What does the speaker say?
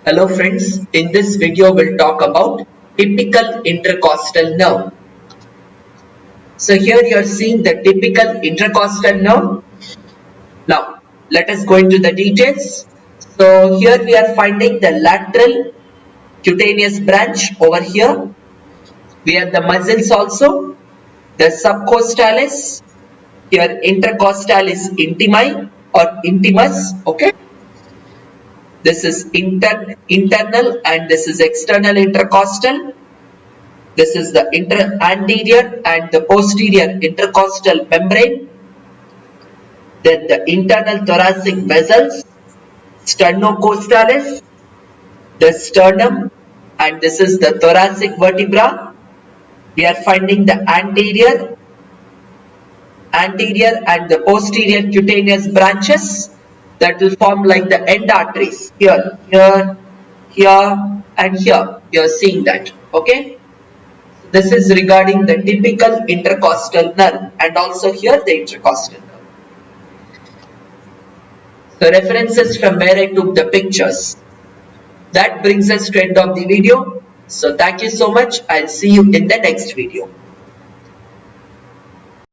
Hello friends, in this video we'll talk about typical intercostal nerve. So here you are seeing the typical intercostal nerve. Now let us go into the details. So here we are finding the lateral cutaneous branch over here. We have the muscles also, the subcostalis, here intercostalis intimi or intimus, okay. This is internal and this is external intercostal. This is the anterior and the posterior intercostal membrane. Then the internal thoracic vessels, sternocostalis, the sternum, and this is the thoracic vertebra. We are finding the anterior and the posterior cutaneous branches that will form like the end arteries here, and here. You are seeing that, okay. This is regarding the typical intercostal nerve and also here the intercostal nerve. So references from where I took the pictures. That brings us to end of the video. So thank you so much. I'll see you in the next video.